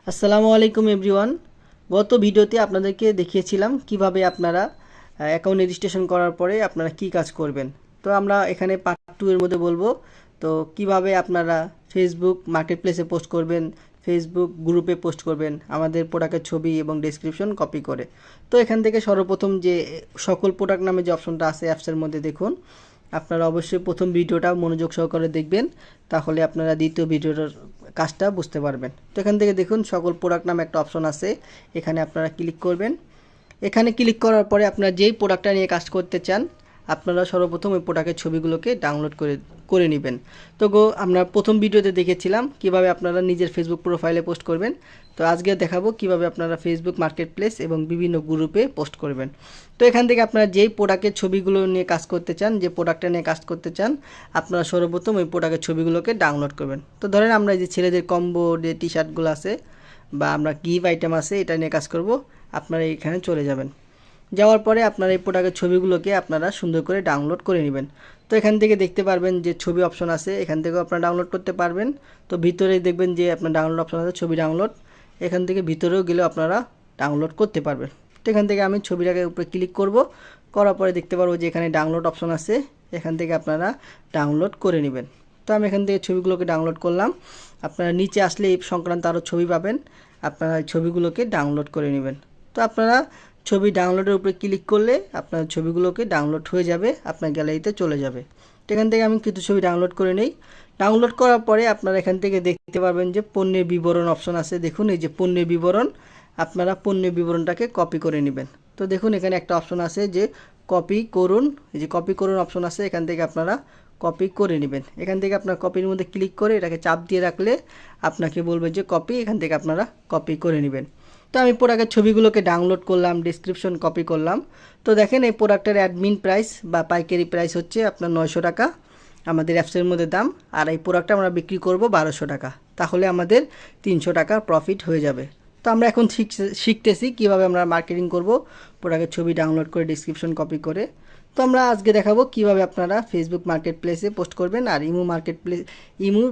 আসসালামু আলাইকুম এভরিওয়ান। গত ভিডিওতে আপনাদেরকে দেখিয়েছিলাম কিভাবে আপনারা অ্যাকাউন্ট রেজিস্ট্রেশন করার পরে আপনারা কি কাজ করবেন। তো আমরা এখানে পার্ট 2 এর মধ্যে বলবো তো কিভাবে আপনারা ফেসবুক মার্কেটপ্লেসে পোস্ট করবেন, ফেসবুক গ্রুপে পোস্ট করবেন আমাদের প্রোডাক্টের ছবি এবং ডেসক্রিপশন কপি করে। তো এখান থেকে সর্বপ্রথম যে সকল প্রোডাক্ট নামে যে অপশনটা আছে অ্যাপসের মধ্যে দেখুন, আপনারা অবশ্যই প্রথম ভিডিওটা মনোযোগ সহকারে দেখবেন, তাহলে আপনারা দ্বিতীয় ভিডিওটার কাজটা বুঝতে পারবেন। তো এখান থেকে দেখুন সকল প্রোডাক্ট নামে একটা অপশন আছে, এখানে আপনারা ক্লিক করবেন। এখানে ক্লিক করার পরে আপনারা যেই প্রোডাক্টটা নিয়ে কাজ করতে চান আপনারা সর্বপ্রথম ওই প্রোডাক্টের ছবিগুলোকে ডাউনলোড করে নেবেন। তো আমরা প্রথম ভিডিওতে দেখেছিলাম কিভাবে আপনারা নিজের ফেসবুক প্রোফাইলে পোস্ট করবেন। তো আজকে দেখাবো কিভাবে আপনারা ফেসবুক মার্কেটপ্লেস এবং বিভিন্ন গ্রুপে পোস্ট করবেন। তো এখান থেকে আপনারা যেই প্রোডাক্টের ছবিগুলো নিয়ে কাজ করতে চান, যে প্রোডাক্টটা নিয়ে কাজ করতে চান, আপনারা সর্বপ্রথম ওই প্রোডাক্টের ছবিগুলোকে ডাউনলোড করবেন। তো ধরেন আমরা যে ছেলেদের কম্বো যে টি শার্টগুলো আছে বা আমরা গিফট আইটেম আছে এটা নিয়ে কাজ করব, আপনারা এখানে চলে যাবেন। যাওয়ার পরে আপনারা এই প্রোডাক্টের ছবিগুলোকে আপনারা সুন্দর করে ডাউনলোড করে নেবেন। তো এখান থেকে দেখতে পারবেন যে ছবি অপশন আছে, এখান থেকেও আপনারা ডাউনলোড করতে পারবেন। তো ভিতরে দেখবেন যে আপনার ডাউনলোড অপশন আছে, ছবি ডাউনলোড, এখান থেকে ভিতরেও গেলেও আপনারা ডাউনলোড করতে পারবেন। তো এখান থেকে আমি ছবিটাকে উপরে ক্লিক করব, করার পরে দেখতে পারবো যে এখানে ডাউনলোড অপশন আছে, এখান থেকে আপনারা ডাউনলোড করে নেবেন। তো আমি এখান থেকে ছবিগুলোকে ডাউনলোড করলাম। আপনারা নিচে আসলে এই সংক্রান্ত আরও ছবি পাবেন, আপনারা এই ছবিগুলোকে ডাউনলোড করে নেবেন। তো আপনারা ছবি ডাউনলোডের উপরে ক্লিক করলে আপনার ছবিগুলোকে ডাউনলোড হয়ে যাবে, আপনার গ্যালারিতে চলে যাবে। এখান থেকে আমি কিছু ছবি ডাউনলোড করে নেই। ডাউনলোড করার পরে আপনারা এখান থেকে দেখতে পারবেন যে পণ্যের বিবরণ অপশন আছে, দেখুন এই যে পণ্যের বিবরণ, আপনারা পণ্যের বিবরণটাকে কপি করে নেবেন। তো দেখুন এখানে একটা অপশন আছে যে কপি করুন, এই যে কপি করুন অপশন আছে, এখান থেকে আপনারা কপি করে নেবেন। এখান থেকে আপনার কপির মধ্যে ক্লিক করে এটাকে চাপ দিয়ে রাখলে আপনাকে বলবে যে কপি, এখান থেকে আপনারা কপি করে নেবেন। তো আমি প্রোডাক্টের ছবিগুলোকে ডাউনলোড করলাম, ডিসক্রিপশন কপি করলাম। তো দেখেন এই প্রোডাক্টের অ্যাডমিন প্রাইস বা পাইকারি প্রাইস হচ্ছে আপনার 900 টাকা আমাদের অ্যাপসের মধ্যে দাম, আর এই প্রোডাক্টটা আমরা বিক্রি করব 1200 টাকা, তাহলে আমাদের 300 টাকার প্রফিট হয়ে যাবে। তো আমরা এখন শিখতেছি কীভাবে আমরা মার্কেটিং করব প্রোডাক্টের ছবি ডাউনলোড করে ডিসক্রিপশন কপি করে। তো আমরা আজকে দেখাবো কিভাবে আপনারা ফেসবুক মার্কেটপ্লেসে পোস্ট করবেন আর ইমু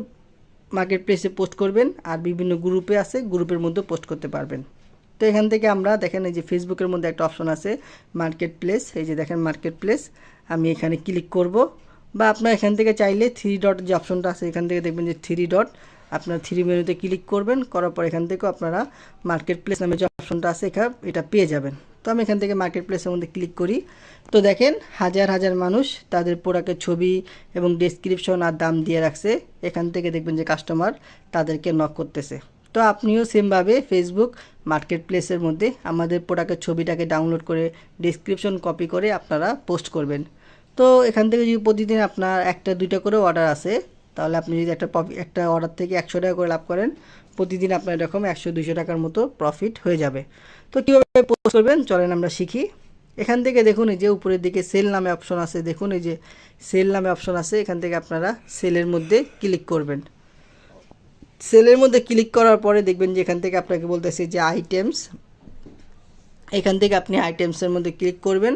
মার্কেটপ্লেসে পোস্ট করবেন, আর বিভিন্ন গ্রুপে আছে গ্রুপের মধ্যে পোস্ট করতে পারবেন। তো এখান থেকে আমরা দেখেন এই যে ফেসবুকের মধ্যে একটা অপশন আছে মার্কেটপ্লেস, এই যে দেখেন মার্কেটপ্লেস, আমি এখানে ক্লিক করব। বা আপনার এখান থেকে চাইলে 3 ডট যে অপশনটা আছে এখান থেকে দেখবেন যে 3 ডট, আপনার 3 মেনুতে ক্লিক করবেন, করার পর এখান থেকেও আপনারা মার্কেটপ্লেস নামে যে অপশনটা আছে এটা পেয়ে যাবেন। তো আমি এখান থেকে মার্কেটপ্লেসের মধ্যে ক্লিক করি। তো দেখেন হাজার হাজার মানুষ তাদের প্রোডাক্টের ছবি এবং ডেসক্রিপশন আর দাম দিয়ে রাখছে, এখান থেকে দেখবেন যে কাস্টমার তাদেরকে নক করতেছে। তো আপনিও সেমভাবে ফেসবুক মার্কেটপ্লেসের মধ্যে আমাদের প্রোডাক্টের ছবিটাকে ডাউনলোড করে ডেসক্রিপশন কপি করে আপনারা পোস্ট করবেন। তো এখান থেকে যদি প্রতিদিন আপনার একটা দুইটা করে অর্ডার আসে, তাহলে আপনি যদি একটা অর্ডার থেকে 100 টাকা করে লাভ করেন, প্রতিদিন আপনার এরকম 100-200 টাকার মতো প্রফিট হয়ে যাবে। তো কীভাবে পোস্ট করবেন চলেন আমরা শিখি। এখান থেকে দেখুন এই যে উপরের দিকে সেল নামে অপশন আছে, দেখুন এই যে সেল নামে অপশন আছে, এখান থেকে আপনারা সেলের মধ্যে ক্লিক করবেন। সেলের মধ্যে ক্লিক করার পরে দেখবেন যে এখান থেকে আপনাকে বলতেছে যে আইটেমস, এখান থেকে আপনি আইটেমসের মধ্যে ক্লিক করবেন।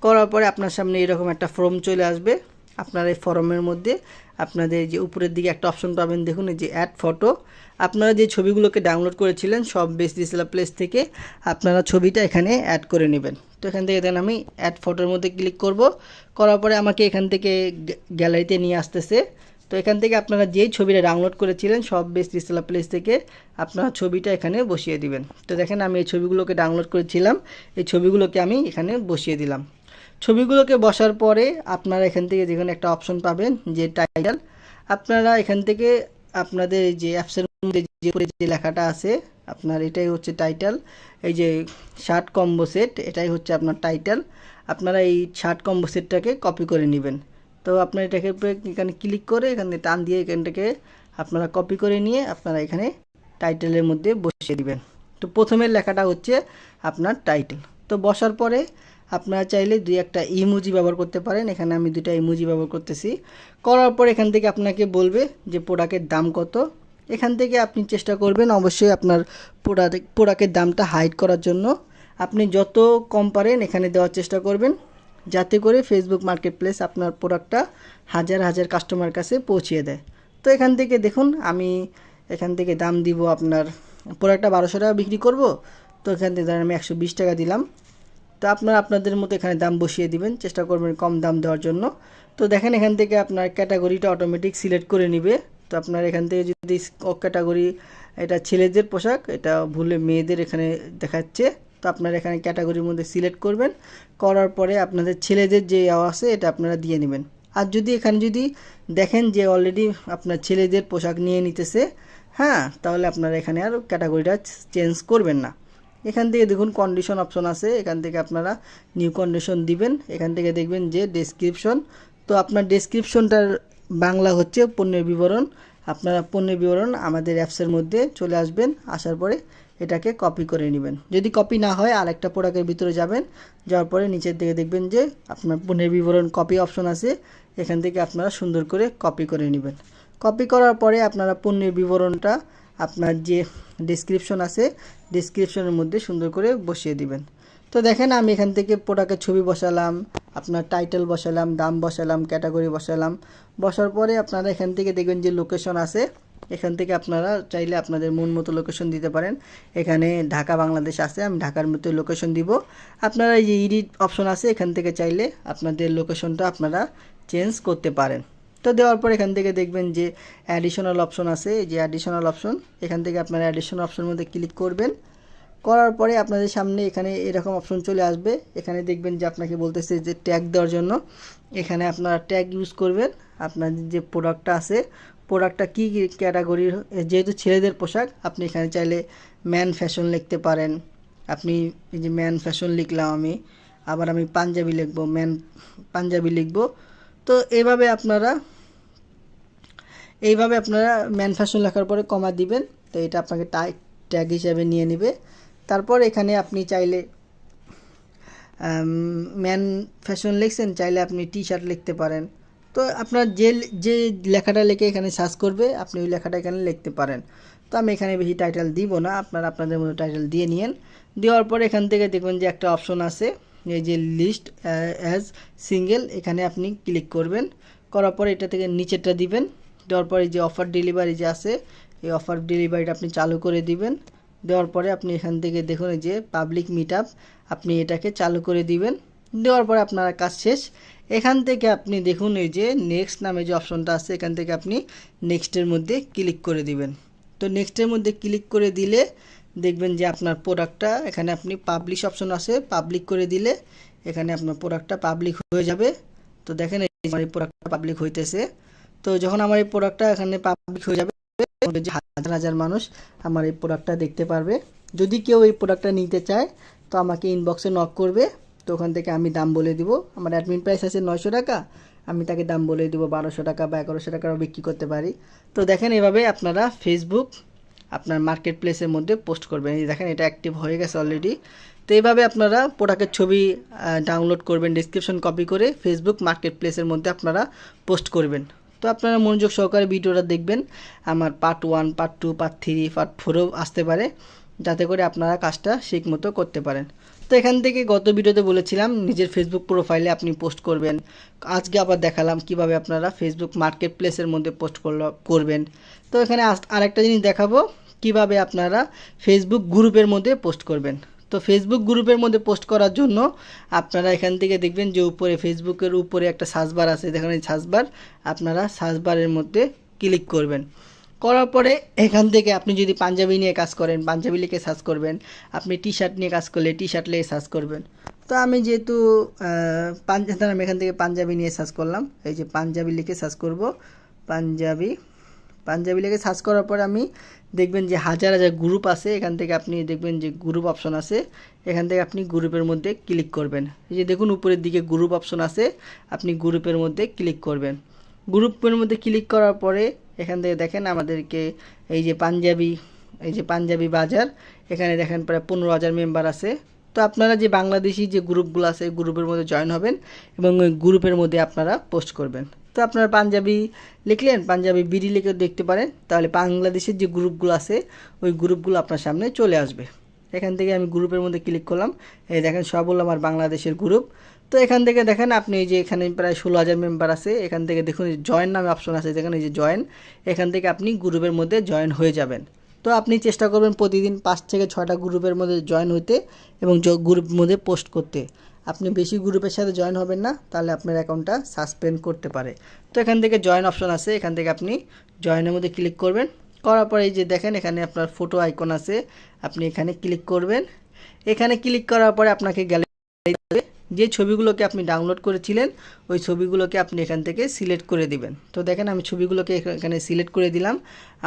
করার পরে আপনার সামনে এরকম একটা ফর্ম চলে আসবে। আপনার এই ফর্মের মধ্যে আপনাদের যে উপরের দিকে একটা অপশন পাবেন, দেখুন এই যে অ্যাড ফটো, আপনারা যে ছবিগুলোকে ডাউনলোড করেছিলেন সব বেস্ট ডিসেলার প্লেস থেকে আপনারা ছবিটা এখানে অ্যাড করে নেবেন। তো এখান থেকে দেন আমি অ্যাড ফটোর মধ্যে ক্লিক করব, করার পরে আমাকে এখান থেকে গ্যালারিতে নিয়ে আসতেছে। তো এখান থেকে আপনারা যেই ছবিটা ডাউনলোড করেছিলেন সব বেস্ট ডিসেলার প্লেস থেকে আপনারা ছবিটা এখানে বসিয়ে দিবেন। তো দেখেন আমি এই ছবিগুলোকে ডাউনলোড করেছিলাম, এই ছবিগুলোকে আমি এখানে বসিয়ে দিলাম। ছবিগুলোকে বসার পরে আপনারা এখান থেকে যেখানে একটা অপশন পাবেন যে টাইটেল, আপনারা এখান থেকে আপনাদের এই যে অ্যাপসের মধ্যে যে লেখাটা আছে আপনার এটাই হচ্ছে টাইটেল, এই যে শার্ট কম্বো সেট এটাই হচ্ছে আপনার টাইটেল। আপনারা এই শার্ট কম্বো সেটটাকে কপি করে নেবেন। তো আপনার এটাকে এখানে ক্লিক করে এখানে টান দিয়ে এখানটাকে আপনারা কপি করে নিয়ে আপনারা এখানে টাইটেলের মধ্যে বসিয়ে দিবেন। তো প্রথমের লেখাটা হচ্ছে আপনার টাইটেল। তো বসার পরে আপনারা চাইলে দুই একটা ইমোজি ব্যবহার করতে পারেন, এখানে আমি দুইটা ইমোজি ব্যবহার করতেছি। করার পর এখান থেকে আপনাকে বলবে যে প্রোডাক্টের দাম কত, এখান থেকে আপনি চেষ্টা করবেন অবশ্যই আপনার প্রোডাক্টের দামটা হাইড করার জন্য। আপনি যত কম পারেন এখানে দেওয়ার চেষ্টা করবেন, যাতে করে ফেসবুক মার্কেটপ্লেস আপনার প্রোডাক্টটা হাজার হাজার কাস্টমার কাছে পৌঁছিয়ে দেয়। তো এখান থেকে দেখুন আমি এখান থেকে দাম দিব আপনার প্রোডাক্টটা 1200 টাকা বিক্রি করব, তো এখান থেকে ধরেন আমি 120 টাকা দিলাম। তো আপনারা আপনাদের মতো এখানে দাম বসিয়ে দিবেন, চেষ্টা করবেন কম দাম দেওয়ার জন্য। তো দেখেন এখান থেকে আপনার ক্যাটাগরিটা অটোমেটিক সিলেক্ট করে নিবে। তো আপনার এখান থেকে যদি ক্যাটাগরি, এটা ছেলেদের পোশাক, এটা ভুলে মেয়েদের এখানে দেখাচ্ছে। তো আপনারা এখানে ক্যাটাগরির মধ্যে সিলেক্ট করবেন, করার পরে আপনাদের ছেলেদের যে আছে এটা আপনারা দিয়ে নেবেন। আর যদি এখানে যদি দেখেন যে অলরেডি আপনার ছেলেদের পোশাক নিয়ে নিতেছে, হ্যাঁ, তাহলে আপনারা এখানে আর ক্যাটাগরিটা চেঞ্জ করবেন না। এখান থেকে দেখুন কন্ডিশন অপশন আছে, এখান থেকে আপনারা নিউ কন্ডিশন দিবেন। এখান থেকে দেখবেন যে ডেসক্রিপশন, তো আপনার ডেসক্রিপশনটার বাংলা হচ্ছে পণ্যের বিবরণ। আপনারা পণ্যের বিবরণ আমাদের অ্যাপসের মধ্যে চলে আসবেন, আসার পরে এটাকে কপি করে নেবেন। যদি কপি না হয় আরেকটা প্রোডাক্টের ভিতরে যাবেন, যাওয়ার পরে নিচের দিকে দেখবেন যে আপনার পণ্যের বিবরণ কপি অপশন আছে, এখান থেকে আপনারা সুন্দর করে কপি করে নেবেন। কপি করার পরে আপনারা পণ্যের বিবরণটা আপনার যে ডেসক্রিপশন আছে ডেসক্রিপশনের মধ্যে সুন্দর করে বসিয়ে দিবেন। তো দেখেন আমি এখান থেকে প্রোডাক্টের ছবি বসালাম, আপনার টাইটেল বসালাম, দাম বসালাম, ক্যাটাগরি বসালাম। বসার পরে আপনারা এখান থেকে দেখবেন যে লোকেশন আছে, এখান থেকে আপনারা চাইলে আপনাদের মন মতো লোকেশন দিতে পারেন। এখানে ঢাকা বাংলাদেশ আছে, আমি ঢাকার মতো লোকেশন দিব। আপনারা এই যে এডিট অপশন আছে, এখান থেকে চাইলে আপনাদের লোকেশনটা আপনারা চেঞ্জ করতে পারেন। তো দেওয়ার পর এখান থেকে দেখবেন যে অ্যাডিশনাল অপশন আছে, এই যে অ্যাডিশনাল অপশন, এখান থেকে আপনারা অ্যাডিশনাল অপশনের মধ্যে ক্লিক করবেন। করার পরে আপনাদের সামনে এখানে এরকম অপশন চলে আসবে। এখানে দেখবেন যে আপনাকে বলতেছে যে ট্যাগ দেওয়ার জন্য, এখানে আপনারা ট্যাগ ইউজ করবেন। আপনার যে প্রোডাক্টটা আছে, প্রোডাক্টটা কী ক্যাটাগরির, যেহেতু ছেলেদের পোশাক, আপনি এখানে চাইলে ম্যান ফ্যাশন লিখতে পারেন। আপনি এই যে ম্যান ফ্যাশন লিখলাম আমি, আবার আমি পাঞ্জাবি লিখব, ম্যান পাঞ্জাবি লিখব। তো এইভাবে আপনারা ম্যান ফ্যাশন লেখার পরে কমা দিবেন। তো এটা আপনাকে ট্যাগ হিসাবে নিয়ে নেবে। তারপর এখানে আপনি চাইলে ম্যান ফ্যাশন লিখছেন, চাইলে আপনি টি শার্ট লিখতে পারেন। তো আপনার যে লেখাটা লিখে এখানে সার্চ করবে, আপনি ওই লেখাটা এখানে লিখতে পারেন। তো আমি এখানে বেশি টাইটেল দিব না, আপনারা আপনাদের মতো টাইটেল দিয়ে নিন। দেওয়ার পর এখান থেকে দেখবেন যে একটা অপশন আছে, এই যে লিস্ট অ্যাজ সিঙ্গেল, এখানে আপনি ক্লিক করবেন। করার পর এটা থেকে নিচেরটা দিবেন। দেওয়ার পরে যে অফার ডেলিভারি যে আছে, এই অফার ডেলিভারিটা আপনি চালু করে দিবেন। দেওয়ার পরে আপনি এখান থেকে দেখুন এই যে পাবলিক মিটআপ, আপনি এটাকে চালু করে দিবেন। দেওয়ার পরে আপনার কাজ শেষ। এখান থেকে আপনি দেখুন এই যে নেক্সট নামে যে অপশনটা আছে, এখান থেকে আপনি নেক্সটের মধ্যে ক্লিক করে দিবেন। তো নেক্সটের মধ্যে ক্লিক করে দিলে দেখবেন যে আপনার প্রোডাক্টটা, এখানে আপনি পাবলিশ অপশন আছে, পাবলিক করে দিলে এখানে আপনার প্রোডাক্টটা পাবলিক হয়ে যাবে। তো দেখেন আমার এই প্রোডাক্টটা পাবলিক হইতেছে। তো যখন আমার এই প্রোডাক্টটা এখানে পাবলিক হয়ে যাবে, যে হাজার হাজার মানুষ আমার এই প্রোডাক্টটা দেখতে পারবে। যদি কেউ এই প্রোডাক্টটা নিতে চায় তো আমাকে ইনবক্সে নক করবে। তো ওখান থেকে আমি দাম বলে দিব, আমার অ্যাডমিন প্রাইস আছে 900 টাকা, আমি তাকে দাম বলে দিব 1200 টাকা বা 1100 টাকাও বিক্রি করতে পারি। তো দেখেন এভাবে আপনারা ফেসবুক আপনার মার্কেট প্লেসের মধ্যে পোস্ট করবেন। এই দেখেন এটা অ্যাক্টিভ হয়ে গেছে অলরেডি। তো এইভাবে আপনারা প্রোডাক্টের ছবি ডাউনলোড করবেন, ডেসক্রিপশন কপি করে ফেসবুক মার্কেট প্লেসের মধ্যে আপনারা পোস্ট করবেন। তো আপনারা মনোযোগ সহকারে ভিডিওটা দেখবেন, আমার পার্ট 1, পার্ট 2, পার্ট 3, পার্ট 4ও আসতে পারে, যাতে করে আপনারা কাজটা ঠিক মতো করতে পারেন। তো এখান থেকে গত ভিডিওতে বলেছিলাম নিজের ফেসবুক প্রোফাইলে আপনি পোস্ট করবেন। আজকে আবার দেখালাম কিভাবে আপনারা ফেসবুক মার্কেট প্লেসের মধ্যে পোস্ট করবেন। তো এখানে আরেকটা জিনিস দেখাবো, কিভাবে আপনারা ফেসবুক গ্রুপের মধ্যে পোস্ট করবেন। তো ফেসবুক গ্রুপের মধ্যে পোস্ট করার জন্য আপনারা এখান থেকে দেখবেন যে উপরে ফেসবুকের উপরে একটা সার্চ বার আছে, দেখেন এই সার্চ বার, আপনারা সার্চ বারের মধ্যে ক্লিক করবেন। করার পরে এখান থেকে আপনি যদি পাঞ্জাবি নিয়ে কাজ করেন, পাঞ্জাবি লিখে সার্চ করবেন। আপনি টি শার্ট নিয়ে কাজ করলে টি শার্ট লিখে সার্চ করবেন। তো আমি যেহেতু আমি এখান থেকে পাঞ্জাবি নিয়ে সার্চ করলাম, এই যে পাঞ্জাবি লিখে সার্চ করব, পাঞ্জাবি লিখে সার্চ করার পর আমি দেখবেন যে হাজার হাজার গ্রুপ আছে, এখান থেকে আপনি দেখবেন যে গ্রুপ অপশন আছে, এখান থেকে আপনি গ্রুপের মধ্যে ক্লিক করবেন। এই যে দেখুন উপরের দিকে গ্রুপ অপশন আছে, আপনি গ্রুপের মধ্যে ক্লিক করবেন। গ্রুপের মধ্যে ক্লিক করার পরে এখান থেকে দেখেন আমাদেরকে এই যে পাঞ্জাবি বাজার, এখানে দেখেন প্রায় 15,000 মেম্বার আছে। তো আপনারা যে বাংলাদেশি যে গ্রুপগুলো আছে গ্রুপের মধ্যে জয়েন হবেন এবং ওই গ্রুপের মধ্যে আপনারা পোস্ট করবেন। তো আপনারা পাঞ্জাবি লিখলেন, পাঞ্জাবি বিডি লিখে দেখতে পারেন, তাহলে বাংলাদেশের যে গ্রুপগুলো আছে ওই গ্রুপগুলো আপনার সামনে চলে আসবে। এখান থেকে আমি গ্রুপের মধ্যে ক্লিক করলাম, এই দেখেন সব হলো আমার বাংলাদেশের গ্রুপ। তো এখান থেকে দেখেন আপনি এই যে এখানে প্রায় 16,000 মেম্বার আছে, এখান থেকে দেখুন জয়েন নামে অপশন আছে, দেখেন এই যে জয়েন, এখান থেকে আপনি গ্রুপের মধ্যে জয়েন হয়ে যাবেন। তো আপনি চেষ্টা করবেন প্রতিদিন 5 থেকে 6টা গ্রুপের মধ্যে জয়েন হইতে এবং গ্রুপের মধ্যে পোস্ট করতে। আপনি বেশি গ্রুপের সাথে জয়েন হবেন না, তাহলে আপনার অ্যাকাউন্টটা সাসপেন্ড করতে পারে। তো এখান থেকে জয়েন অপশন আছে, এখান থেকে আপনি জয়েনের মধ্যে ক্লিক করবেন। করার পরে এই যে দেখেন এখানে আপনার ফটো আইকন আছে, আপনি এখানে ক্লিক করবেন। এখানে ক্লিক করার পরে আপনাকে গ্যালারি যে ছবিগুলোকে আপনি ডাউনলোড করেছিলেন ওই ছবিগুলোকে আপনি এখান থেকে সিলেক্ট করে দিবেন। তো দেখেন আমি ছবিগুলোকে এখানে সিলেক্ট করে দিলাম।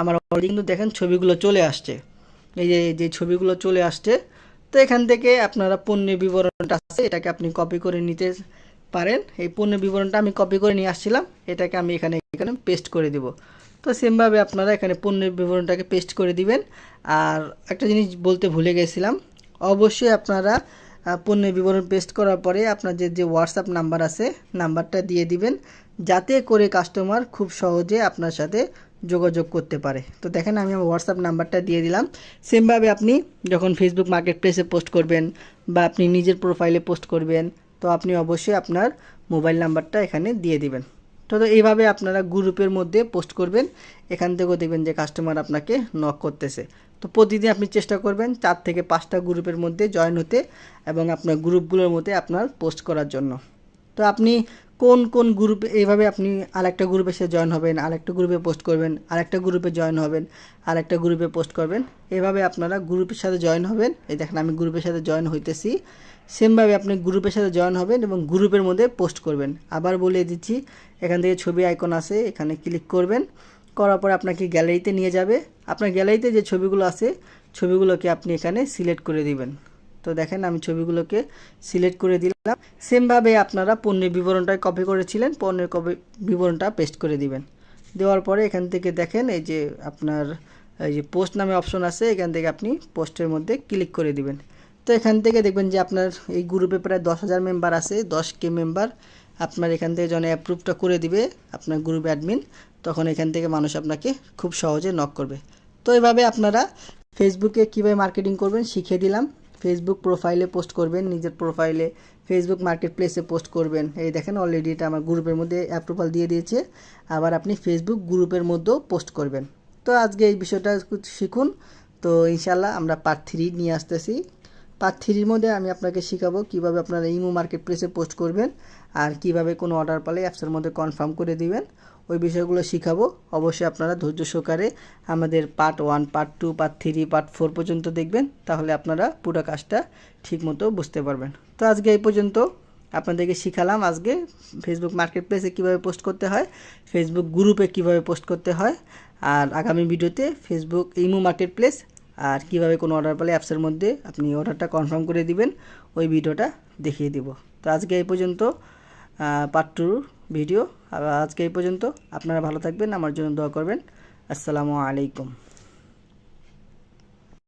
আমার অলরেডি কিন্তু দেখেন ছবিগুলো চলে আসছে, এই যে ছবিগুলো চলে আসছে। তো এখান থেকে আপনারা পণ্যের বিবরণটা আছে, এটাকে আপনি কপি করে নিতে পারেন। এই পণ্যের বিবরণটা আমি কপি করে নিয়ে আসছিলাম, এটাকে আমি এখানে পেস্ট করে দিব। তো সেমভাবে আপনারা এখানে পণ্যের বিবরণটাকে পেস্ট করে দিবেন। আর একটা জিনিস বলতে ভুলে গেছিলাম, অবশ্যই আপনারা পণ্যের বিবরণ পেস্ট করার পরে আপনার যে হোয়াটসঅ্যাপ নাম্বার আছে নাম্বারটা দিয়ে দিবেন, যাতে করে কাস্টমার খুব সহজে আপনার সাথে যোগাযোগ করতে পারে। তো দেখেন আমি আমার হোয়াটসঅ্যাপ নাম্বারটা দিয়ে দিলাম। সেমভাবে আপনি যখন ফেসবুক মার্কেট প্লেসে পোস্ট করবেন বা আপনি নিজের প্রোফাইলে পোস্ট করবেন, তো আপনি অবশ্যই আপনার মোবাইল নাম্বারটা এখানে দিয়ে দিবেন। তো এইভাবে আপনারা গ্রুপের মধ্যে পোস্ট করবেন, এখান থেকেও দেখবেন যে কাস্টমার আপনাকে নক করতেছে। তো প্রতিদিন আপনি চেষ্টা করবেন 4 থেকে 5টা গ্রুপের মধ্যে জয়েন হতে এবং আপনার গ্রুপগুলোর মধ্যে আপনার পোস্ট করার জন্য। তো আপনি কোন কোন গ্রুপে এইভাবে আপনি আরেকটা গ্রুপে সে জয়েন হবেন, আরেকটা গ্রুপে পোস্ট করবেন, আরেকটা গ্রুপে জয়েন হবেন, আরেকটা গ্রুপে পোস্ট করবেন। এভাবে আপনারা গ্রুপের সাথে জয়েন হবেন। এই দেখেন আমি গ্রুপের সাথে জয়েন হইতেছি। সেমভাবে আপনি গ্রুপের সাথে জয়েন হবেন এবং গ্রুপের মধ্যে পোস্ট করবেন। আবার বলে দিচ্ছি, এখান থেকে ছবি আইকন আছে, এখানে ক্লিক করবেন। করার পর আপনাকে গ্যালারিতে নিয়ে যাবে। আপনার গ্যালারিতে যে ছবিগুলো আছে ছবিগুলোকে আপনি এখানে সিলেক্ট করে দিবেন। তো দেখেন আমি ছবিগুলোকে সিলেক্ট করে দিলাম। সেমভাবে আপনারা পণ্যের বিবরণটা কপি করেছিলেন, পণ্যের বিবরণটা পেস্ট করে দিবেন। দেওয়ার পরে এখান থেকে দেখেন এই যে আপনার এই যে পোস্ট নামে অপশন আছে, এখান থেকে আপনি পোস্টের মধ্যে ক্লিক করে দিবেন। তো এখান থেকে দেখবেন যে আপনার এই গ্রুপে প্রায় 10,000 মেম্বার আছে, 10K মেম্বার। আপনার এখান থেকে যখন অ্যাপ্রুভটা করে দিবে আপনার গ্রুপ অ্যাডমিন, তখন এখান থেকে মানুষ আপনাকে খুব সহজে নক করবে। তো এইভাবে আপনারা ফেসবুকে কীভাবে মার্কেটিং করবেন শিখিয়ে দিলাম। ফেসবুক প্রোফাইলে পোস্ট করবেন, নিজের প্রোফাইলে, ফেসবুক মার্কেট প্লেসে পোস্ট করবেন। এই দেখেন অলরেডি এটা আমার গ্রুপের মধ্যে অ্যাপ্রুভাল দিয়ে দিয়েছে। আবার আপনি ফেসবুক গ্রুপের মধ্যেও পোস্ট করবেন। তো আজকে এই বিষয়টা শিখুন। তো ইনশাল্লাহ আমরা পার্ট 3 নিয়ে আসতেছি। পার্ট 3-র মধ্যে আমি আপনাকে শেখাবো কীভাবে আপনারা ইমো মার্কেট প্লেসে পোস্ট করবেন আর কিভাবে কোনো অর্ডার পেলে অ্যাপসের মধ্যে কনফার্ম করে দিবেন। ওই বিষয়গুলো শিখাবো। অবশ্যই আপনারা ধৈর্য সহকারে আমাদের পার্ট 1, পার্ট 2, পার্ট 3, পার্ট 4 পর্যন্ত দেখবেন, তাহলে আপনারা পুরো কাজটা ঠিকমতো বুঝতে পারবেন। তো আজকে এই পর্যন্ত আপনাদেরকে শিখালাম আজকে ফেসবুক মার্কেট প্লেসে কীভাবে পোস্ট করতে হয়, ফেসবুক গ্রুপে কীভাবে পোস্ট করতে হয়, আর আগামী ভিডিওতে ফেসবুক ইমো মার্কেট প্লেস আর কীভাবে কোনো অর্ডার পেলে অ্যাপসের মধ্যে আপনি অর্ডারটা কনফার্ম করে দিবেন, ওই ভিডিওটা দেখিয়ে দিব। তো আজকে এই পর্যন্ত পার্ট 2 ভিডিও। আজকে এই পর্যন্ত। আপনারা ভালো থাকবেন, আমার জন্য দোয়া করবেন। আসসালামু আলাইকুম।